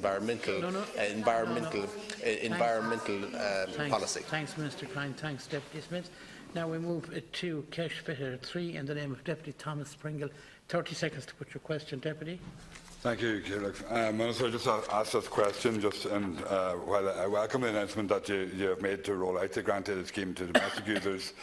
environmental policy. Thanks, Minister Klein. Thanks, Deputy Smith. Now we move to Kesh Fitter 3 in the name of Deputy Thomas Pringle. 30 seconds to put your question, Deputy. Thank you, Ciarán. Minister, I just asked this question while I welcome the announcement that you have made to roll out the grant-aided scheme to domestic users.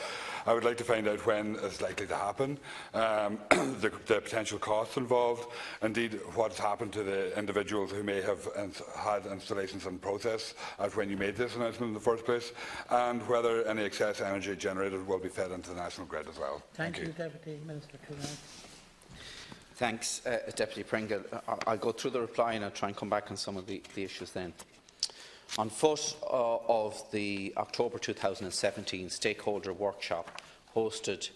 I would like to find out when it's likely to happen, the potential costs involved, indeed what has happened to the individuals who may have had installations in process at when you made this announcement in the first place, and whether any excess energy generated will be fed into the national grid as well. Thank you, Deputy Minister. Thanks, Deputy Pringle. I'll go through the reply and I'll try and come back on some of the issues then. On foot of the October 2017 stakeholder workshop hosted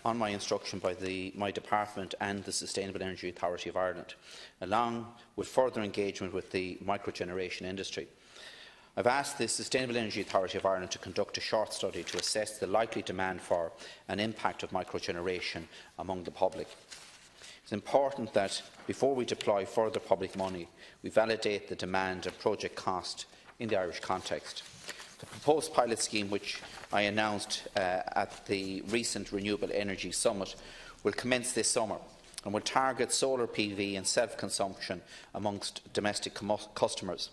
on my instruction by my department and the Sustainable Energy Authority of Ireland, along with further engagement with the microgeneration industry, I've asked the Sustainable Energy Authority of Ireland to conduct a short study to assess the likely demand for and impact of microgeneration among the public. It is important that, before we deploy further public money, we validate the demand and project cost in the Irish context. The proposed pilot scheme, which I announced at the recent Renewable Energy Summit, will commence this summer and will target solar PV and self-consumption amongst domestic customers.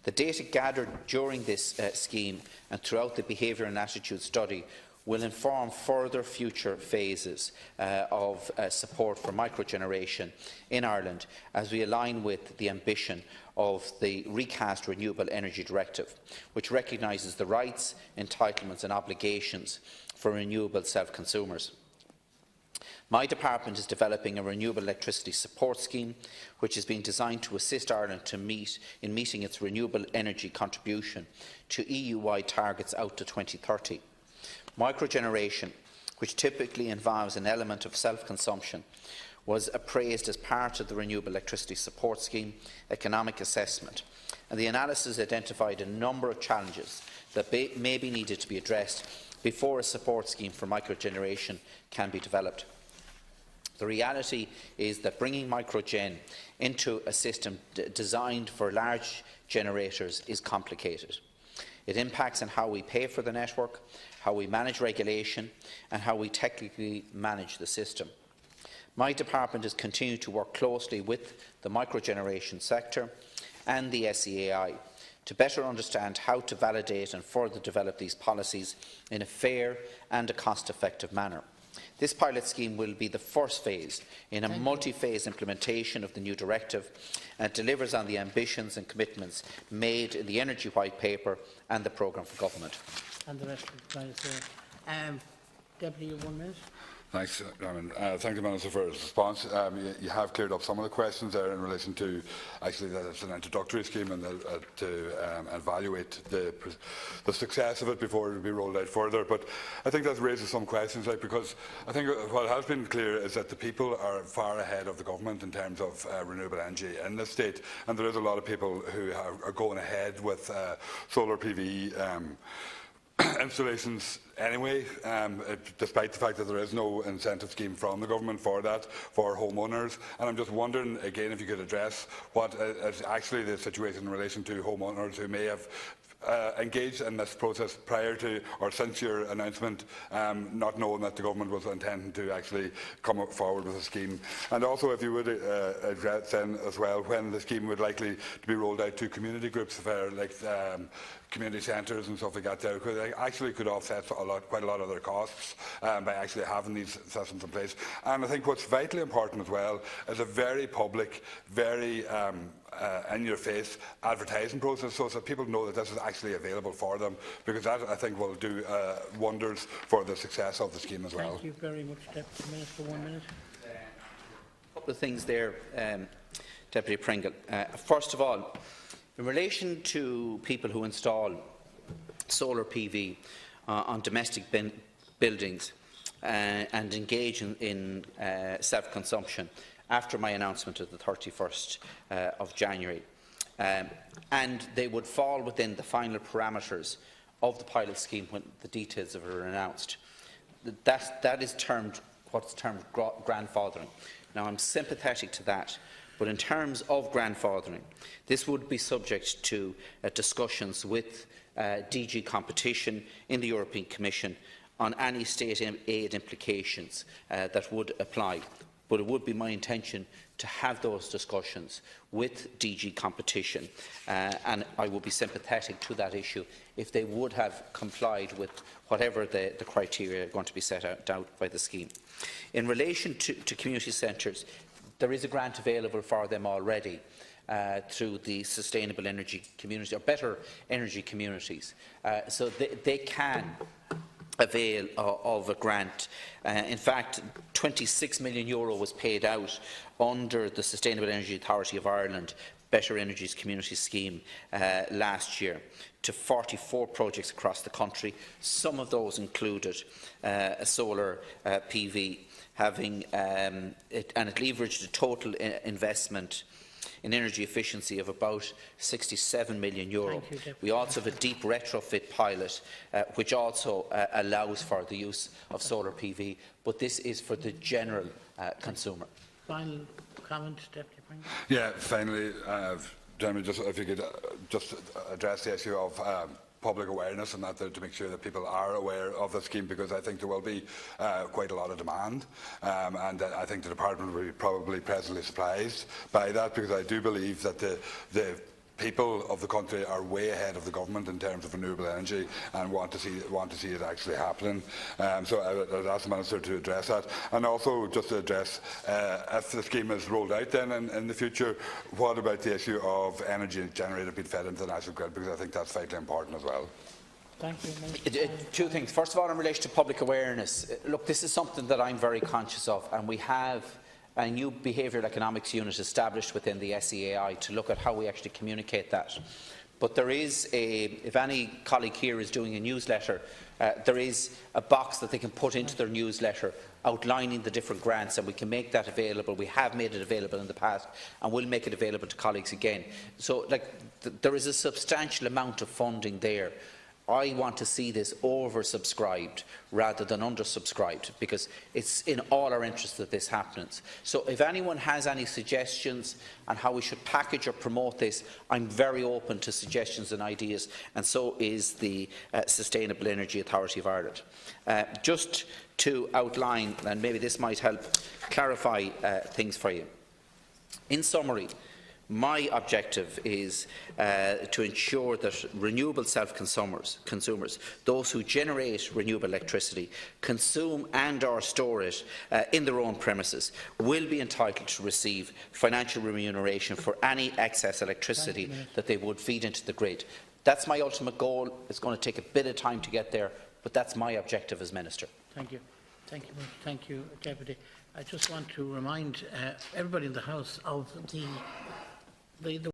The data gathered during this scheme and throughout the behaviour and attitude study will inform further future phases of support for microgeneration in Ireland as we align with the ambition of the recast Renewable Energy Directive, which recognises the rights, entitlements and obligations for renewable self-consumers. My department is developing a renewable electricity support scheme, which has been designed to assist Ireland in meeting its renewable energy contribution to EU-wide targets out to 2030. Microgeneration, which typically involves an element of self-consumption, was appraised as part of the Renewable Electricity Support Scheme economic assessment, and the analysis identified a number of challenges that may be needed to be addressed before a support scheme for microgeneration can be developed. The reality is that bringing microgen into a system designed for large generators is complicated. It impacts on how we pay for the network, how we manage regulation and how we technically manage the system. My department has continued to work closely with the microgeneration sector and the SEAI to better understand how to validate and further develop these policies in a fair and a cost-effective manner. This pilot scheme will be the first phase in a multi-phase implementation of the new directive, and it delivers on the ambitions and commitments made in the Energy White Paper and the programme for government. And the rest of the time is Deputy, 1 minute. Thanks, thank the Minister for his response. You have cleared up some of the questions there in relation to actually that it's an introductory scheme and to evaluate the success of it before it will be rolled out further. But I think that raises some questions, because I think what has been clear is that the people are far ahead of the government in terms of renewable energy in this state, and there is a lot of people who are going ahead with solar PV installations anyway, despite the fact that there is no incentive scheme from the government for that, for homeowners. And I'm just wondering, again, if you could address what is actually the situation in relation to homeowners who may have engaged in this process prior to or since your announcement, not knowing that the government was intending to actually come forward with a scheme. And also, if you would address then as well when the scheme would likely to be rolled out to community groups, like community centres and stuff like that, there, because they actually could offset quite a lot of their costs by actually having these systems in place. And I think what's vitally important as well is a very public, very in-your-face advertising process, so that people know that this is actually available for them, because that, I think, will do wonders for the success of the scheme as well. Thank you very much, Deputy Minister. 1 minute. A couple of things there, Deputy Pringle. First of all, in relation to people who install solar PV on domestic buildings and engage in self-consumption after my announcement of the 31st of January, and they would fall within the final parameters of the pilot scheme when the details of it are announced. That is what's termed grandfathering. Now, I'm sympathetic to that, But in terms of grandfathering, this would be subject to discussions with DG Competition in the European Commission on any state aid implications that would apply. But it would be my intention to have those discussions with DG Competition, and I would be sympathetic to that issue if they would have complied with whatever the criteria are going to be set out by the scheme. In relation to community centres, there is a grant available for them already through the Sustainable Energy Community, or Better Energy Communities. So they can avail of a grant. In fact, €26 million was paid out under the Sustainable Energy Authority of Ireland Better Energies Community Scheme last year to 44 projects across the country. Some of those included a solar PV, and it leveraged a total investment in energy efficiency of about €67 million. We also have a deep retrofit pilot which also allows for the use of solar PV, but this is for the general consumer. Final comment, Deputy Pringle? Yeah, finally, Jeremy, just if you could just address the issue of public awareness and that, to make sure that people are aware of the scheme, because I think there will be quite a lot of demand, and I think the department will be probably pleasantly surprised by that, because I do believe that the people of the country are way ahead of the government in terms of renewable energy and want to see it actually happening. So I would ask the Minister to address that, and also just to address if the scheme is rolled out then in the future, what about the issue of energy generated being fed into the national grid, because I think that's vitally important as well. Thank you. Two things. First of all, in relation to public awareness, look, this is something that I'm very conscious of, and we have a new behavioural economics unit established within the SEAI to look at how we actually communicate that. But there is if any colleague here is doing a newsletter, there is a box that they can put into their newsletter outlining the different grants, and we can make that available. We have made it available in the past, and we'll make it available to colleagues again. So there is a substantial amount of funding there. I want to see this oversubscribed rather than undersubscribed, because it's in all our interests that this happens. So if anyone has any suggestions on how we should package or promote this, I'm very open to suggestions and ideas, and so is the Sustainable Energy Authority of Ireland. Just to outline, and maybe this might help clarify things for you. In summary, my objective is to ensure that renewable self-consumers, those who generate renewable electricity, consume and/or store it in their own premises, will be entitled to receive financial remuneration for any excess electricity that they would feed into the grid. That's my ultimate goal. It's going to take a bit of time to get there, but that's my objective as Minister. Thank you. Thank you. Thank you, Deputy. I just want to remind everybody in the House of the